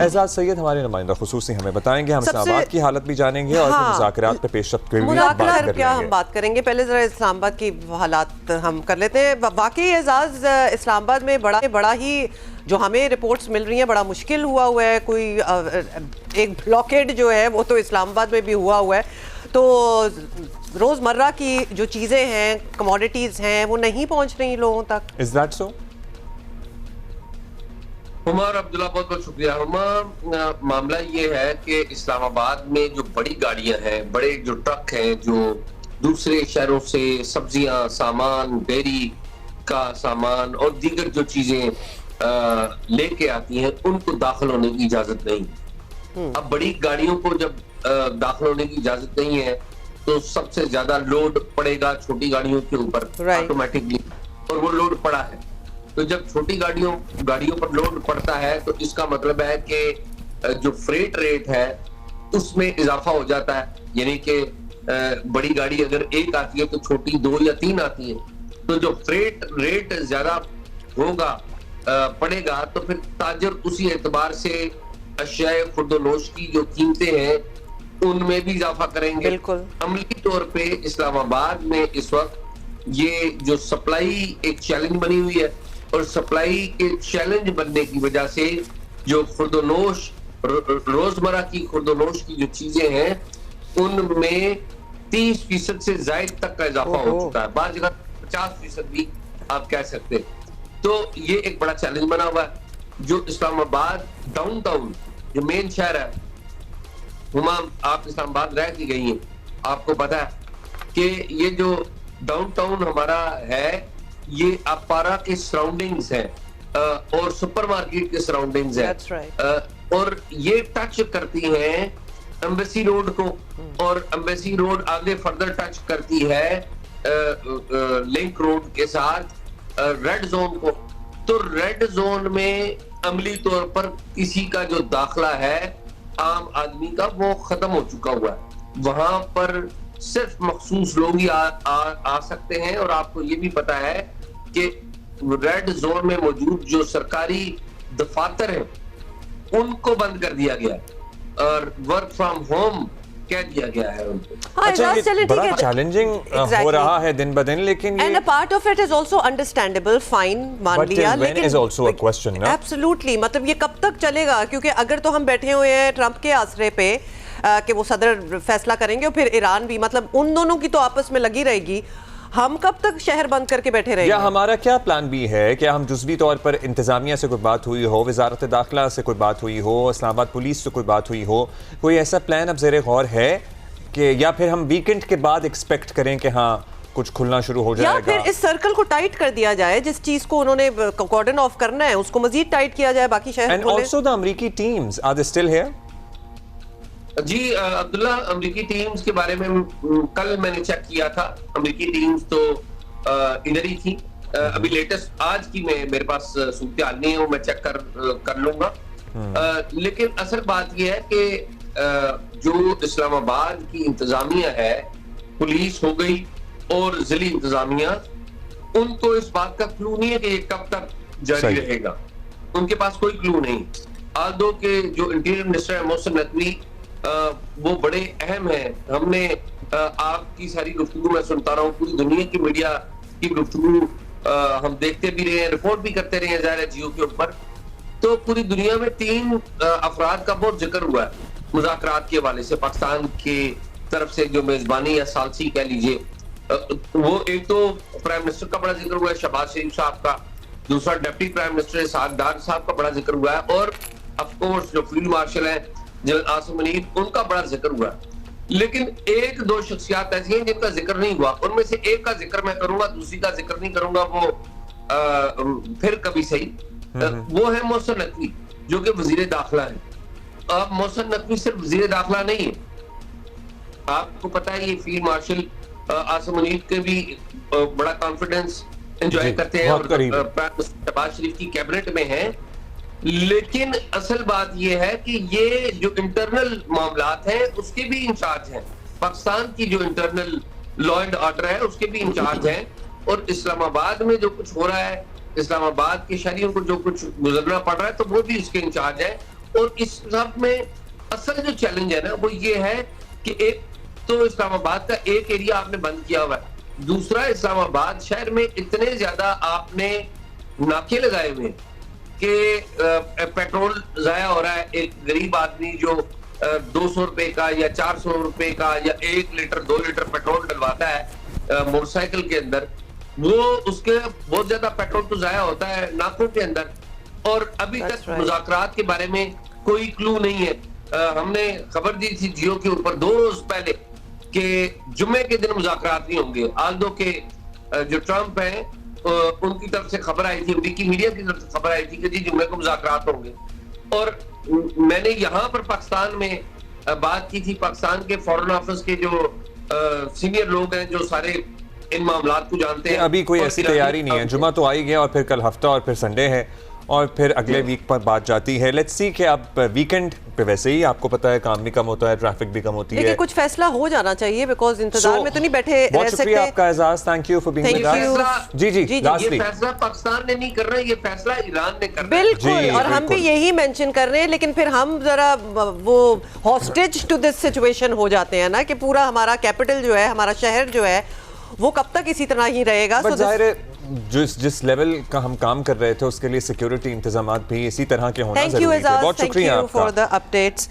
एजाज सैयद हमारे नुमाइंदा खुसूसी हमें बताएंगे, हम इस्लामाबाद की हालत भी जानेंगे और मुज़ाकरात पे पेशरफ्त पे भी बात करेंगे। हम बात करेंगे, पहले जरा इस्लामाबाद की हालात हम कर लेते हैं। वाकई एजाज इस्लामाबाद में बड़ा ही जो हमें रिपोर्ट्स मिल रही हैं बड़ा मुश्किल हुआ है। कोई एक ब्लॉकेड जो है वो तो इस्लामाबाद में भी हुआ है, तो रोज़मर्रा की जो चीज़ें हैं, कमोडिटीज़ हैं, वो नहीं पहुंच रही लोगों तक। Is that so? Omar Abdullah, बहुत बहुत शुक्रिया। उमर, मामला ये है कि इस्लामाबाद में जो बड़ी गाड़ियां हैं, बड़े जो ट्रक हैं जो दूसरे शहरों से सब्जियां, सामान, डेयरी का सामान और दीगर जो चीजें लेके आती हैं, उनको दाखिल होने की इजाजत नहीं। अब बड़ी गाड़ियों को जब दाखिल होने की इजाजत नहीं है तो सबसे ज्यादा लोड पड़ेगा छोटी गाड़ियों के ऊपर ऑटोमेटिकली, और वो लोड पड़ा है। तो जब छोटी गाड़ियों पर लोड पड़ता है तो इसका मतलब है कि जो फ्रेट रेट है उसमें इजाफा हो जाता है। यानी कि बड़ी गाड़ी अगर एक आती है तो छोटी 2 या 3 आती है, तो जो फ्रेट रेट ज्यादा होगा पड़ेगा तो फिर ताजर उसी एतबार से अशियाए खुर्दोनोश की जो कीमतें हैं उनमें भी इजाफा करेंगे। अमली तौर पे इस्लामाबाद में इस वक्त ये जो सप्लाई एक चैलेंज बनी हुई है, और सप्लाई के चैलेंज बनने की वजह से जो खुर्दोनोश, रोजमर्रा की खुर्दोनोश की जो चीजें हैं उनमें 30% से ज्यादा तक का इजाफा हो चुका है, बाद जगह 50% भी आप कह सकते हैं। तो ये एक बड़ा चैलेंज बना हुआ है। जो इस्लामाबाद डाउनटाउन जो मेन शहर है, हुमाम आप इस्लामाबाद रह के गई हैं, आपको पता है कि ये जो डाउनटाउन हमारा है ये अपारा के सराउंडिंग्स है और सुपरमार्केट के सराउंडिंग्स है, और ये टच करती हैं एम्बेसी रोड को, और एम्बेसी रोड आगे फर्दर टच करती है लिंक रोड के साथ रेड जोन को। तो रेड जोन में अमली तौर पर किसी का जो दाखला है आम आदमी का वो खत्म हो चुका हुआ है। वहां पर सिर्फ मखसूस लोग ही आ सकते हैं, और आपको ये भी पता है कि रेड जोन में मौजूद जो सरकारी दफातर हैं उनको बंद कर दिया गया और वर्क फ्रॉम होम कह दिया गया है उनको। अच्छा, ये बड़ा चैलेंजिंग हो रहा है दिन ब दिन, लेकिन and a part of it is also understandable, fine, मान लिया, लेकिन इज आल्सो अ क्वेश्चन ना। एब्सोल्युटली, मतलब ये कब तक चलेगा? क्योंकि अगर तो हम बैठे हुए हैं ट्रंप के आसरे पे कि वो सदर फैसला करेंगे, और फिर ईरान भी, मतलब उन दोनों की तो आपस में लगी रहेगी, हम कब तक शहर बंद करके बैठे रहेंगे? या हमारा क्या प्लान बी है? क्या हम जुज़वी तौर पर इंतजामिया से कोई बात हुई हो, वजारत दाखिला से कोई बात हुई हो, इस्लामाबाद पुलिस से कोई बात हुई हो, कोई ऐसा प्लान अब ज़ेरे गौर है कि, या फिर हम वीकेंड के बाद एक्सपेक्ट करें कि हाँ कुछ खुलना शुरू हो जाएगा, या फिर इस सर्कल को टाइट कर दिया जाए, जिस चीज को उन्होंने कॉर्डन ऑफ करना है उसको मजीद टाइट किया जाए, बाकी शहर। एंड आल्सो द अमेरिकी teams, are they still here? जी अब्दुल्ला, अमेरिकी टीम्स के बारे में कल मैंने चेक किया था, अमेरिकी टीम्स तो इधर ही थी। अभी लेटेस्ट आज की मेरे पास सूरत हाल नहीं है, वो मैं चेक कर लूंगा। लेकिन असल बात यह है कि जो इस्लामाबाद की इंतजामिया है, पुलिस हो गई और जिली इंतजामिया, उनको इस बात का क्लू नहीं है कि ये कब तक जारी रहेगा। उनके पास कोई क्लू नहीं। आदो के जो इंटीरियर मिनिस्टर है मोहसिन नकवी, वो बड़े अहम है। हमने आपकी सारी गुफ्तगू मैं सुनता रहा हूँ, पूरी दुनिया की मीडिया की गुफ्तगू हम देखते भी रहे हैं, रिपोर्ट भी करते रहे हैं ज़ाहिर है जियो के ऊपर। तो पूरी दुनिया में 3 अफराद का बहुत जिक्र हुआ है मुज़ाकरात के हवाले से, पाकिस्तान के तरफ से जो मेजबानी या सालसी कह लीजिए, वो एक तो प्राइम मिनिस्टर का बड़ा जिक्र हुआ है शहबाज शरीफ साहब का, दूसरा डिप्टी प्राइम मिनिस्टर साद डार साहब का बड़ा जिक्र हुआ है, और ऑफ कोर्स जो फील्ड मार्शल है जनरल आसिम मुनीर, उनका बड़ा जिक्र हुआ है। लेकिन 1-2 शख्सियात ऐसी हैं जिनका जिक्र नहीं हुआ। उनमें से एक का जिक्र मैं करूंगा, दूसरी का जिक्र नहीं करूंगा, वो फिर कभी सही। वो है मोहसिन नकवी जो कि वजीर दाखिला है। अब मोहसिन नकवी सिर्फ वजीर दाखिला नहीं है, आपको पता है ये फील्ड मार्शल आसिम मुनीर के भी बड़ा कॉन्फिडेंस एंजॉय करते हैं, और शहबाज शरीफ की कैबिनेट में है। लेकिन असल बात यह है कि ये जो इंटरनल मामलात हैं उसके भी इंचार्ज हैं, पाकिस्तान की जो इंटरनल लॉ एंड ऑर्डर है उसके भी इंचार्ज हैं, और इस्लामाबाद में जो कुछ हो रहा है, इस्लामाबाद के शहरियों को जो कुछ गुजरना पड़ रहा है, तो वो भी उसके इंचार्ज है। और इस सब में असल जो चैलेंज है ना वो ये है कि एक तो इस्लामाबाद का एक एरिया आपने बंद किया हुआ है, दूसरा इस्लामाबाद शहर में इतने ज्यादा आपने नाके लगाए हुए कि पेट्रोल जाया हो रहा है। एक गरीब आदमी जो 200 रुपए का या 400 रुपए का या 1 लीटर 2 लीटर पेट्रोल डलवाता है मोटरसाइकिल के अंदर, वो उसके बहुत ज्यादा पेट्रोल तो जाया होता है नाकों के अंदर। और अभी तक मुज़ाकरात के बारे में कोई क्लू नहीं है। हमने खबर दी थी जियो के ऊपर 2 रोज पहले कि जुम्मे के दिन मुज़ाकरात नहीं होंगे, आल्दो के जो ट्रम्प हैं उनकी तरफ से खबर आई थी, विकीमीडिया की तरफ से खबर आई थी कि जी जुम्मे को मुज़ाकरात होंगे। और मैंने यहाँ पर पाकिस्तान में बात की थी, पाकिस्तान के फॉरेन ऑफिस के जो सीनियर लोग हैं जो सारे इन मामलात को जानते हैं। अभी कोई ऐसी तैयारी नहीं है, जुमा तो आ ही गया और फिर कल हफ्ता और फिर संडे है और फिर अगले वीक पर बात जाती है। लेट्स सी कि आप वीकेंड पे वैसे ही आपको पता है काम भी कम होता है, ट्रैफिक भी कम होती है, लेकिन कुछ फैसला हो जाना चाहिए बिकॉज इंतजार में तो नहीं बैठे रह बहुत शुक्रिया सकते। आपका Ejaz, thank you for being with us. जी जी, ये लास्टली फैसला पाकिस्तान ने नहीं करना, ये फैसला ईरान ने करना है। बिल्कुल, जी, और हम भी बिल्कुल। यही मेंशन कर रहे हैं, लेकिन फिर हम जरा वो हॉस्टेज टू दिस सिचुएशन हो जाते हैं ना कि पूरा हमारा कैपिटल जो है, हमारा शहर जो है, वो कब तक इसी तरह ही रहेगा। बट जाहिर है जिस लेवल का हम काम कर रहे थे उसके लिए सिक्योरिटी इंतजाम भी इसी तरह के होना थैंक यू जरूरी थे। एजाज, बहुत थैंक शुक्रिया यू फॉर आपका। The updates.